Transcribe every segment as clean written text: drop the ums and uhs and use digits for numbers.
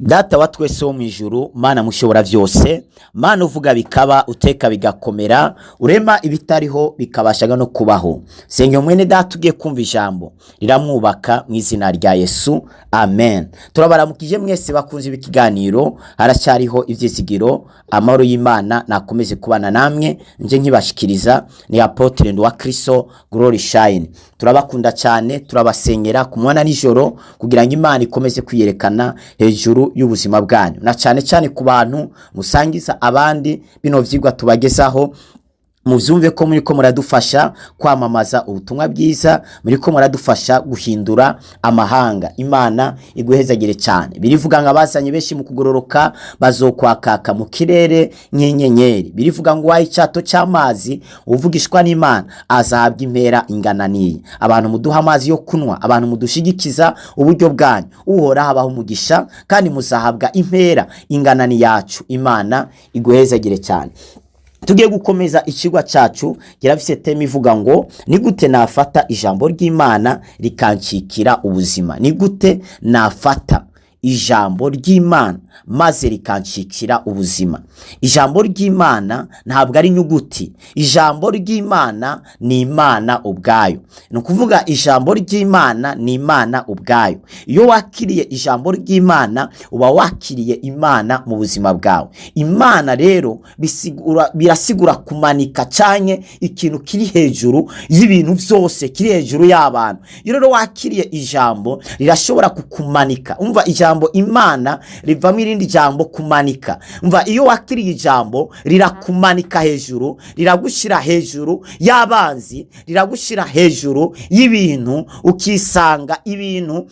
Data wa twese wo mwijuru, Mana mushobora vyose, Mana uvuga bikaba, uteka bigakomera, urema ibitariho bikabashaga no kubaho. Senge mwene data ugiye kumva ijambo riramwubaka mu izina rya Yesu, amen. Turabaramukije mwese bakunze ikiganiro, haracyariho ivyizigiro, amahoro y'Imana nakomeze kubana namwe. Nje nkibashikiriza ni Apotre wa Kristo Glory Shine. Turabakunda cyane, turabasengera ku mwana nijoro kugira ngo Imana ikomeze kwiyerekana hejuru y'ubuzima bwanyu, na cyane ku bantu musangiza abandi bino vyigwa tubagezaho. Muvyumve ko muri ko muradufasha kwamamaza ubutumwa bwiza, muri ko muradufasha guhindura amahanga. Imana iguhezagire cyane. Birivuga ngo abazanye benshi mu kugororoka bazokwakaka mu kirere nk'inyenyeri. Birivuga ngo wayi cyato cy'amazi uvugishwa n'Imana azahabwa impera ingananiye. Abantu muduha amazi yo kunwa, abantu mudushigikiza uburyo bwanyu, uhora habaho umugisha kandi muzahabwa impera inganani yacu. Imana iguhezagire cyane. Tugiye gukomeza ikigwa cyacu girafise teme ivuga ngo ni gute nafata ijambo ry'Imana rikancikira ubuzima. Ni gute nafata ijambo ry'Imana maze rikancikira ubuzima. Ijambo ry'Imana ntabwo ari inyuguti. Ijambo ry'Imana ni Imana ubwayo. No kuvuga ijambo ry'Imana ni Imana ubwayo. Iyo wakiriye ijambo ry'Imana uba wakiriye Imana mu buzima bwawe. Imana rero birasigura kumanika cyane ikintu kiri hejuru y'ibintu byose, kiri hejuru y'abantu. Iyo rero wakiriye ijambo rirashobora kukumanika. Umva ijambo Imana rivamo irindi jambo kumanika. Umva iyo wakiriye ijambo rirakumanika hejuru, riragushira hejuru y'abanzi, riragushira hejuru y'ibintu, ukisanga ibintu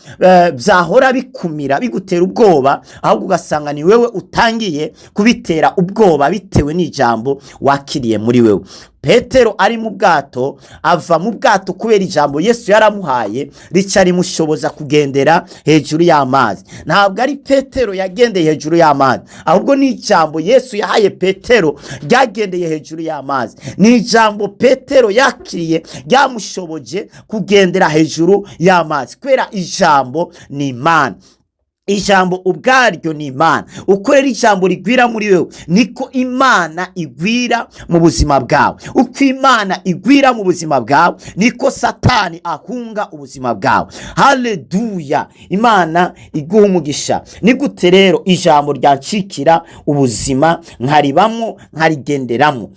byahora bikumira bigutera ubwoba, ahubwo ugasanga ni wewe utangiye kubitera ubwoba bitewe n'ijambo wakiriye muri wewe. Petero ari mu bwato, ava mu bwato kubera ijambo Yesu yaramuhaye rica rimushoboza kugendera hejuru y'amazi. Ntabwo ari Petero yagendeye hejuru y'amazi, ahubwo ni ijambo Yesu yahaye Petero ryagendeye hejuru y'amazi. Ni ijambo Petero yakiriye ryamushoboje kugendera hejuru y'amazi, kubera ijambo ni Imana. Ijambo ubwaryo ni Imana. Uko rero ijambo rigwira muri wewe niko Imana igwira mu buzima bwawe. Uko Imana igwira mu buzima bwawe niko Satani ahunga ubuzima bwawe. Haleluya. Imana iguha umugisha. Ni gute rero ijambo ryancikira ubuzima nkaribamo nkarigenderamo?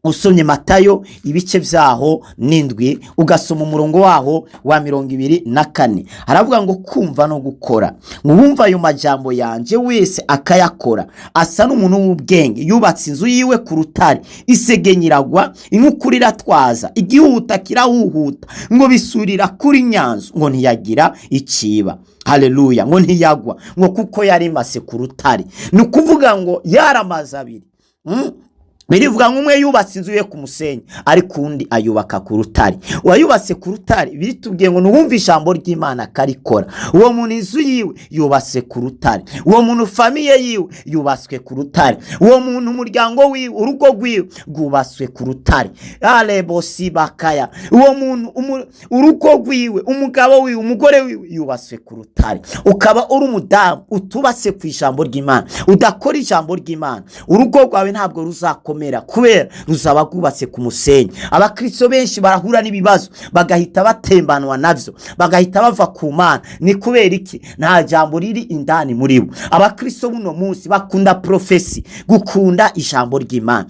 Usomye Matayo ibice vyaho 7 ugasoma umurongo waho wa 24, haravuga ngo kumva no gukora. Mwumva ayo majambo yanje wese akayakora asa n'umuntu w'ubwenge yubatse inzu yiwe ku rutare, isegenyiragwa inkukura iratwaza, igihuta kirahuhuta, ngo bisurira kuri nyanzu, ngo ntiyagira ikiba. Haleluya. Ngo ntiyagwa, ngo kuko yari mase ku rutare. Ni kuvuga ngo yaramaze abiri. Birivuga ngo umwe yubatse inzu ye ku musenyi, ariko undi ayubaka ku rutare. Uwayubatse ku rutare biritubwiye ngo nuwumva ijambo ry'Imana karikora, uwo muntu inzu yiwe yubatse ku rutare, uwo muntu famiye yiwe yubatswe ku rutare, uwo muntu umuryango wiwe urugo rwiwe rwubatswe ku rutare. Alebosi bakaya, uwo muntu urugo rwiwe, umugabo wiwe, umugore wiwe yubatswe ku rutare. Ukaba uri umudamu utubatse ku ijambo ry'Imana, udakora ijambo ry'Imana, urugo rwawe ntabwo ruzakoma kubera ruzaba rwubatse ku musenyi. Abakristo benshi barahura n'ibibazo bagahita batembanwa navyo, bagahita bava ku Mana. Ni kubera iki? Nta jambo riri indani muri bo. Abakristo buno munsi bakunda profesi, gukunda ijambo ry'Imana.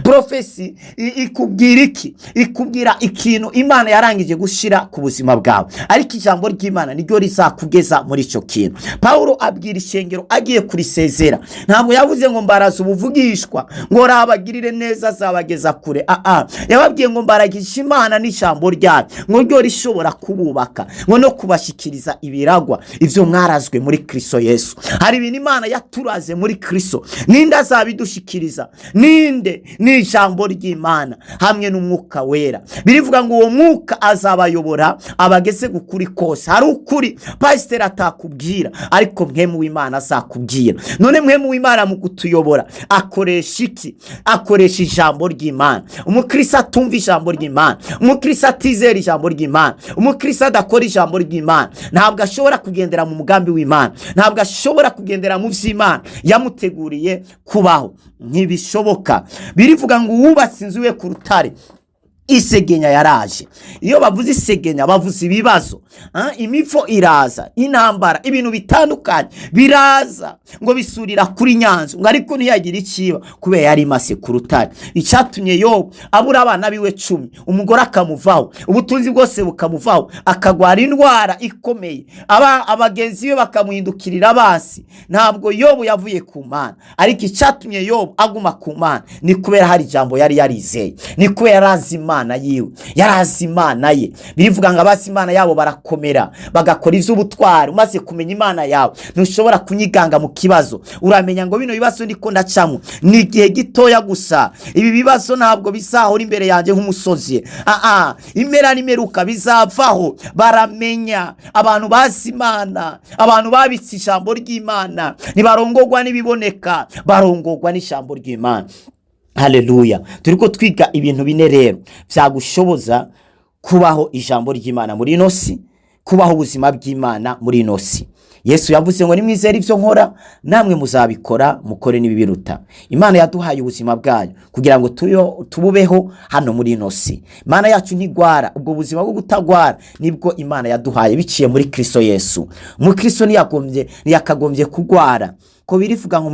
Profesi ikubwira iki? Ikubwira ikintu Imana yarangije gushira ku buzima bwawe, ariko ijambo ry'Imana niryo rizakugeza muri ico kintu. Paulo abwira ishengero agiye kurisezera, ntabwo yavuze ngo mbaraza ubuvugishwa ngo rabagirire neza azabageza kure. Yababwiye ngo mbaragisha Imana n'ijambo ryayo, ngo ryo rishobora kububaka, ngo no kubashikiriza ibiragwa ivyo mwarazwe muri Kristo Yesu. Hari ibintu Imana yaturaze muri Kristo, ninde azabidushikiriza? Ninde? Ni ijambo ry'Imana hamwe n'umwuka wera. Birivuga ngo uwo mwuka azabayobora abageze gukuri kose. Hari ukuri pastor atakubwira, ariko mwemu w'Imana azakubwira. None mwemu w'Imana mu kutuyobora akoresha iki? Akoresha ijambo ry'Imana. Umukristo atumva ijambo ry'Imana, umukristo atizera ijambo ry'Imana, umukristo adakora ijambo ry'Imana, ntabwo ashobora kugendera mu mugambi w'Imana, ntabwo ashobora kugendera mu vy'Imana yamuteguriye kubaho. Ntibishoboka. Birivuga ngo uwubatse inzu we ku rutare, isegenya yaraje. Iyo bavuze isegenya bavuze ibibazo, imivo iraza, intambara, ibintu bitandukanye biraza ngo bisurira kuri nyanzu, ngo ariko ntiyagira ikiba kubera yari imase ku rutare. Icatumye Yobu abura abana biwe 10, umugore akamuvaho, ubutunzi bwose bukamuvaho, akagwara indwara ikomeye, abagenzi be bakamuhindukirira basi. Ntabwo Yobu yavuye ku Mana, ariko icatumye Yobu aguma ku Mana ni kubera hari ijambo yari yarizeye, ni kubera yarazi Imana yiwe, yarazi Imana ye. Birivuga ngo abasi Imana yabo barakomera, bagakora ivy'ubutwari. Umaze kumenya Imana yawe ntushobora kunyiganga mu kibazo. Uramenya ngo bino bibazo ndiko ndacamo ni igihe gitoya gusa, ibi bibazo ntabwo bizahora imbere yanjye nk'umusozi. Impera n'imeruka bizavaho. Baramenya abantu bazi Imana, abantu babitse ijambo ry'Imana ntibarongorwa n'ibiboneka, barongorwa n'ijambo ry'Imana. Haleluya. Turiko twiga ibintu bine rero vyagushoboza kubaho ijambo ry'Imana muri ino si, kubaho ubuzima bw'Imana muri ino si. Yesu yavuze ngo nimwizera ivyo nkora namwe muzabikora, mukore n'ibibiruta. Imana yaduhaye ubuzima bwayo kugira ngo tububeho hano muri ino si. Imana yacu ntigwara, ubwo buzima bwo gutagwara nibwo Imana yaduhaye biciye muri Kristo Yesu. Mu Kristo ntiyakagombye kugwara. Ko birivuga ngo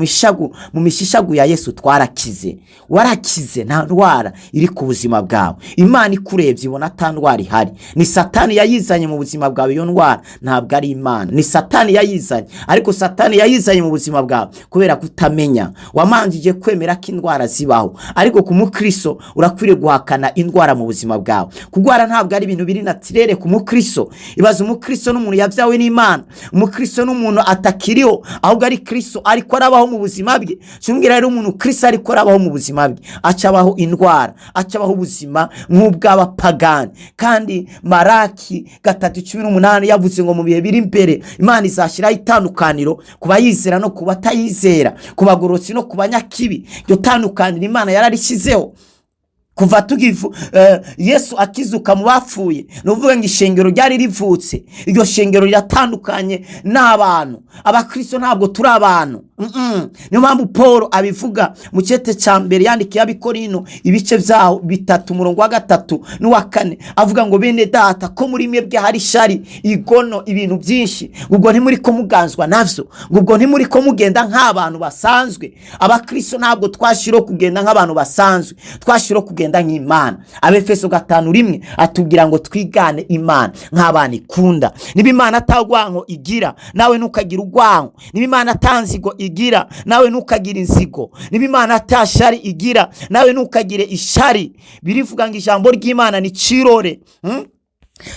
mu mishishagu ya Yesu twarakize. Warakize, nta ndwara iri ku buzima bwawe. Imana ikurebye ibona ata ndwara ihari. Ni Satani yayizanye mu buzima bwawe iyo ndwara, ntabwo ari Imana. Ni Satani yayizanye, ariko Satani yayizanye mu buzima bwawe kubera kutamenya. Wamanjije kwemera ko indwara zibaho, ariko ku Mukristo urakwiriye guhakana indwara mu buzima bwawe. Kugwara ntabwo ari ibintu biri naturere ku Mukristo. Ibaza umukristo n'umuntu yavyawe n'Imana, umukristo n'umuntu atakiriho, ahubwo ari Kristo ariko arabaho mu buzima bwe. Cyumvira rero umuntu Kristo ariko arabaho mu buzima bwe, acabaho indwara, acabaho ubuzima nk'ubw'abapagani. Kandi Maraki 3:18 yavuze ngo mu bihe biri imbere Imana izashiraho itandukaniro ku bayizera no ku batayizera, ku bagorotsi no ku banyakibi. Iryo tandukaniro Imana yararishyizeho kuva tugivu Yesu akizuka mu bapfuye. Nuvuga ngo ishengero ryari rivutse, iryo shengero riratandukanye n'abantu. Abakristo ntabwo turi abantu. Niyo mpamvu Paulo abivuga mu cete ca mbere yandikiye Abikorino ibice vyaho 3:3 n'uwa 4, avuga ngo bene data ko muri mwebwe hari shari, igono, ibintu byinshi, ubwo ntimuri ko muganzwa navyo, ubwo ntimuri ko mugenda nk'abantu basanzwe. Abakristo ntabwo twashiro kugenda nk'abantu basanzwe, twashiro kugenda nk'Imana. Abefeso 5:1 atubwira ngo twigane Imana nk'abana ikunda. Niba Imana atagwanko igira, nawe nukagira ugwanko. Niba Imana atanzigo igira, nawe nukagira inzigo. Niba Imana atashari igira, nawe nukagire ishari. Birivuga ngo ijambo ry'Imana ni cirore.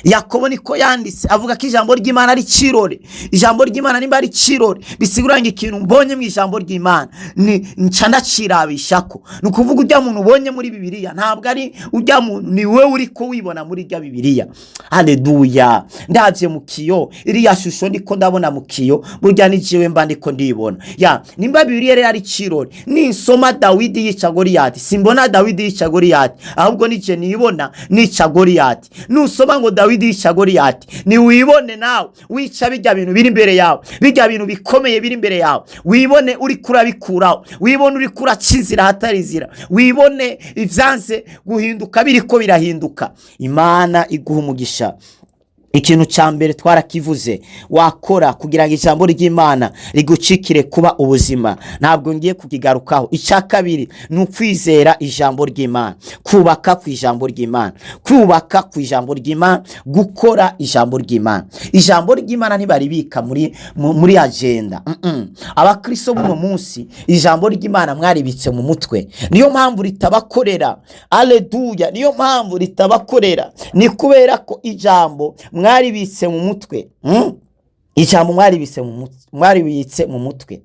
Yakobo niko yanditse avuga ko ijambo ry'Imana ari cirore. Ijambo ry'Imana nimba ari cirore, bisigura ngo ikintu mbonye mu ijambo ry'Imana ni ncanda cirabishako. Nukuvuga ujya muntu ubonye muri Bibiliya ntabwo ari ujya muntu, ni wewe uri ko wibona muri rya Bibiliya. Haleluya. Ndavye mu kiyo, iriya shusho ndiko ndabona mu kiyo, burya ni jewe mba ndiko ndibona. Nimba Bibiliya rero ari cirore, ni nsoma Dawidi yica Goliyati, simbona Dawidi yica Goliyati, ahubwo nije nibona nica Goliyati. Nusoma ngo Dawidi yica Goliyati, ni wibone nawe wica bijya bintu biri imbere yawe, bijya bintu bikomeye biri imbere yawe, wibone uri kurabikuraho, wibone uri kuracizira hatarizira, wibone ivyanze guhinduka biriko birahinduka. Imana iguha umugisha. Ikintu ca mbere twarakivuze wakora kugira ngo ijambo ry'Imana rigucikire kuba ubuzima, ntabwo ngiye kukigarukaho. Icya kabiri ni ukwizera ijambo ry'Imana, kubaka ku ijambo ry'Imana, kubaka ku ijambo ry'Imana, gukora ijambo ry'Imana. Ijambo ry'Imana ntibaribika muri agenda. Abakristo b'uno munsi ijambo ry'Imana mwaribitse mu mutwe, niyo mpamvu ritabakorera. Haleluya. Niyo mpamvu ritabakorera, ni kubera ko ijambo mwaribitse mu mutwe. ijambo mwaribitse mu mutwe,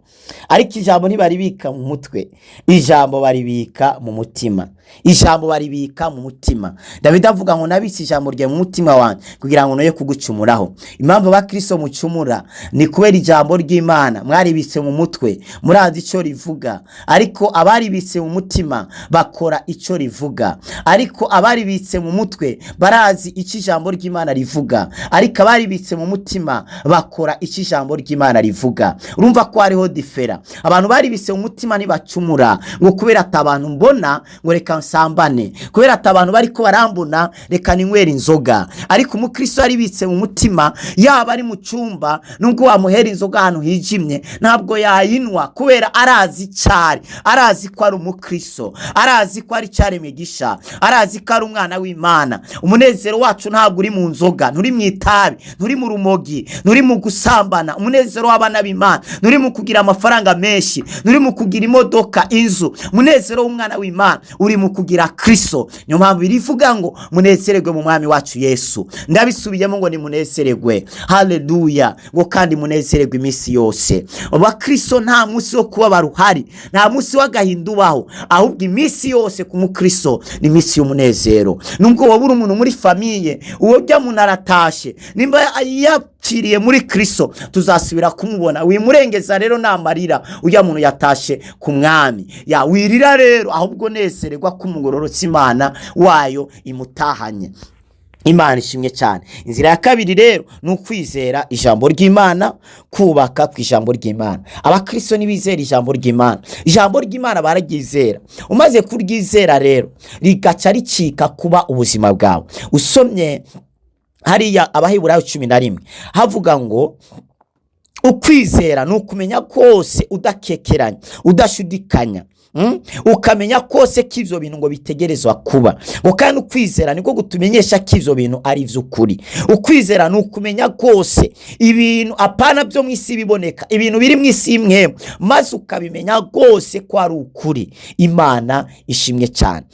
ariko ijambo ntibaribika mu mutwe, ijambo baribika mu mutima. Ijambo baribika mu mutima. Dawidi avuga ngo nabitse ijambo rye mu mutima wanjye kugira ngo noye kugucumuraho. Impamvu abakristo mucumura ni kubera ijambo ry'Imana mwaribitse mu mutwe, murazi icyo rivuga, ariko abaribitse mu mutima bakora icyo rivuga. Ariko abaribitse mu mutwe barazi icyo ijambo ry'Imana rivuga, ariko abaribitse mu mutima bakora icyo ijambo ry'Imana rivuga. Urumva ko hariho difera. Abantu baribitse mu mutima ntibacumura ngo kubera atabantu mbona ngo reka nsambane, kubera atabantu bariko barambona reka ninywera inzoga. Ariko umukristo aribitse mu mutima, yaba ari mu cyumba nubwo wamuhera inzoga ahantu hijimye ntabwo yayinwa, kubera arazi cyari, arazi ko ari umukristo, arazi ko ari cyaremwe gisha, arazi ko ari umwana w'Imana. Umunezero wacu ntabwo uri mu nzoga, nturi mu itabi, nturi mu rumogi, nturi mu gusambana. Umunezero w'abana b'Imana nturi mu kugira amafaranga menshi, nturi mu kugira imodoka, inzu. Umunezero w'umwana w'Imana uri mu kugira Kristo. Niyo mpamvu birivuga ngo munezererwe mu mwami wacu Yesu. Ndabisubiyemo ngo ni munezererwe, haleluya, ngo kandi munezererwe iminsi yose. Abakristo nta munsi wo kuba baruhari, nta munsi w'agahinda ubaho, ahubwo iminsi yose ku mukristo ni iminsi y'umunezero. Nubwo wabura umuntu muri famiye, uwo bya munaratashe, nimba yapfiriye muri Kristo tuzasubira kumubona. Wimurengeza rero namarira ujya muntu yatashe ku mwami, ya wirira rero, ahubwo nezererwa ko umugororotsi Imana wayo imutahanye. Imana ishimye cyane. Inzira ya kabiri rero ni ukwizera ijambo ry'Imana, kubaka ku ijambo ry'Imana. Abakristo nibizera ijambo ry'Imana, ijambo ry'Imana bararyizera. Umaze kuryizera rero rigaca ricika kuba ubuzima bwawe. Usomye hariya Abaheburayo 11 havuga ngo ukwizera ni ukumenya kose udakekeranya, udashudikanya, ukamenya kose ko ivyo bintu ngo bitegerezwa kuba. Ngo kandi ukwizera niko gutumenyesha ko ivyo bintu ari vy'ukuri. Ukwizera ni ukumenya kose ibintu apana byo mwisi biboneka, ibintu biri mwisi imwe, maze ukabimenya kose ko ari ukuri. Imana ishimye cyane.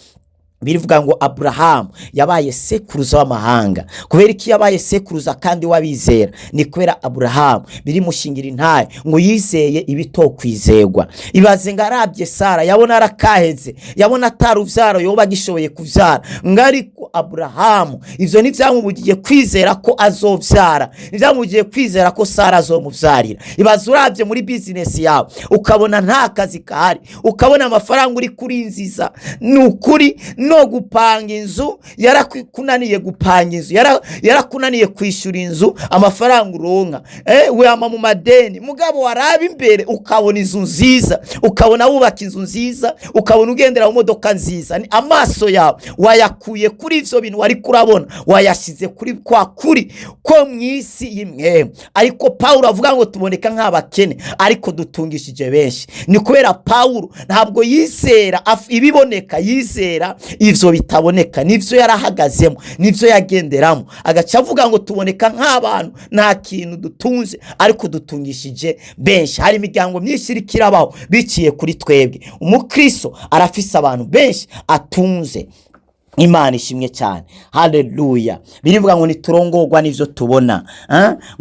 Birivuga ngo Abrahamu yabaye sekuruza w'amahanga. Kubera iki yabaye sekuruza kandi wabizera? Ni kubera Abrahamu biri mushingira intaye ngo yizeye ibitokwizegwa. Ibaze ngarabye Sara, yabona arakaheze, yabona ataruvyaro yoba gishoboye kuvyara, ngariko Abrahamu ivyo nivyamubugiye kwizera ko azovyara, nivyamubugiye kwizera ko Sara azomuvyarira. Ibaze urabye muri business yawe ukabona nta kazi kahari, ukabona amafaranga uri kurinziza, nukuri no gupanga inzu yarakunaniye, gupanga inzu yarakunaniye kwishura inzu, amafaranga uronka wema mu madeni, mugabo waraba imbere ukabona inzu nziza, ukabona wubaka inzu nziza, ukabona ugendera mu modoka nziza. Ni amaso yawe wayakuye kuri ivyo bintu wari kurabona, wayashize kuri kwa kuri ko mwisi imwe. Ariko Paulo avuga ngo tuboneka nk'abakene ariko dutungishije benshi. Ni kubera Paulo ntabwo yizera ibiboneka, yizera ivyo bitaboneka. Nivyo yarahagazemo, nivyo yagenderamo, agaca avuga ngo tuboneka nk'abantu nta kintu dutunze ariko dutungishije benshi. Hari imiryango myinshi iri kirabaho biciye kuri twebwe. Umukristo arafise abantu benshi atunze. Imana ishimye cyane, haleluya. Birivuga ngo niturongorwa n'ivyo tubona,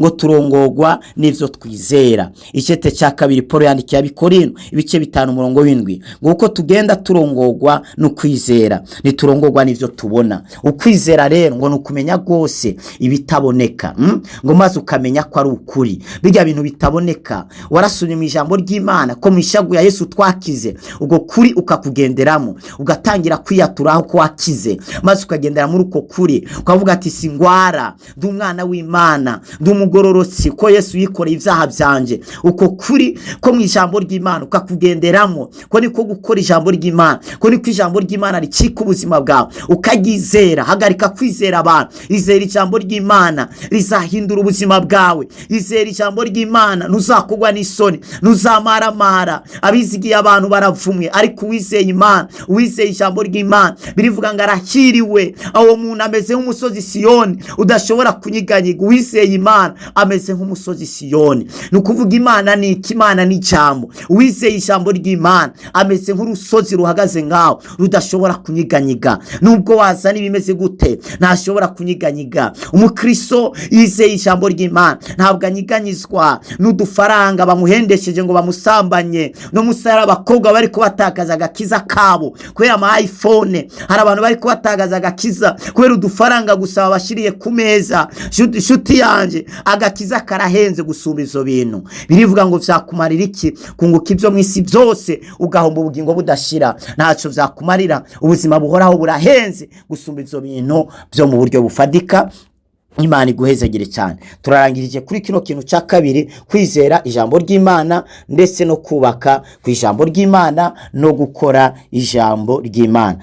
ngo turongorwa n'ivyo twizera. Icete cya kabiri Paulo yandikiye Abikorino ibice 5:7 ngo uko tugenda turongorwa no kwizera, niturongorwa n'ivyo tubona. Ukwizera rero ngo nukumenya gose ibitaboneka, ngo maze ukamenya ko ari ukuri. Bijya bintu bitaboneka warasubye mu ijambo ry'Imana ko mishagu ya Yesu twakize, ubwo kuri ukakugenderamo, ugatangira kwiyaturaho ko wakize, maze ukagendera muri uko kuri, ukavuga ati singwara, ndi umwana w'Imana, ndi umugororotsi ko Yesu yikoreye ivyaha byanje. Uko kuri ko mu ijambo ry'Imana ukakugenderamo, ko niko gukora ijambo ry'Imana, ko niko ijambo ry'Imana ricika ubuzima bwawe, ukagizera. Hagarika kwizera abantu, izera ijambo ry'Imana rizahindura ubuzima bwawe. Izera ijambo ry'Imana ntuzakugwa n'isoni, ntuzamaramara. Abizigiye abantu baravumwe, ariko wizeye Imana, wizeye ijambo ry'Imana birivuga ngo arahiriwe. Aho muntu ameze nk'umusozi Siyoni udashobora kunyiganyiga. Uwizeye Imana ameze nk'umusozi Siyoni. Nukuvuga Imana ni iki? Imana ni ijambo. Uwizeye ijambo ry'Imana ameze nk'urusozi ruhagaze ngaho rudashobora kunyiganyiga. Nubwo wazana ibimeze gute ntashobora kunyiganyiga. Umukristo yizeye ijambo ry'Imana ntabwo anyiganyizwa n'udufaranga bamuhendesheje ngo bamusambanye. No musara abakobwa bari kubatakaza agakiza kabo kubera ama iPhone. Hari abantu bari kubatagaza agakiza kubera udufaranga gusa babashiriye ku meza. Shuti yanje, agakiza karahenze gusumba izo bintu. Birivuga ngo vyakumarira iki kunguka ibyo mwisi byose ugahomba ubugingo budashira? Ntaco vyakumarira. Ubuzima buhoraho burahenze gusumba izo bintu byo mu buryo bufadika. Imana iguhezagire cyane. Turarangirije kuri kino kintu cya kabiri, kwizera ijambo ry'Imana ndetse no kubaka ku ijambo ry'Imana no gukora ijambo ry'Imana.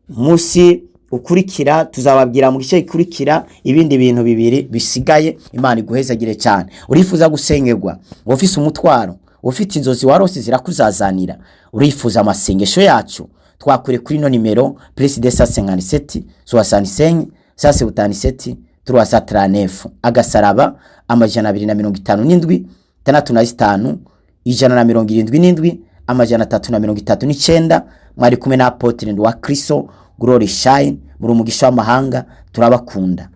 Musi ukurikira tuzababwira mu gice gikurikira ibindi bintu bibiri bisigaye. Imana iguhezagire cyane. Urifuza gusengerwa, ufise umutwaro, ufite inzozi warose zirakuzazanira, urifuza amasengesho yacu, twakure kuri no nimero +257 65 77 339 agasaraba 257 65 177 339. Mwari kumwe na Apotre wa Kristo Glory Shine muri umugisha w'amahanga. Turabakunda.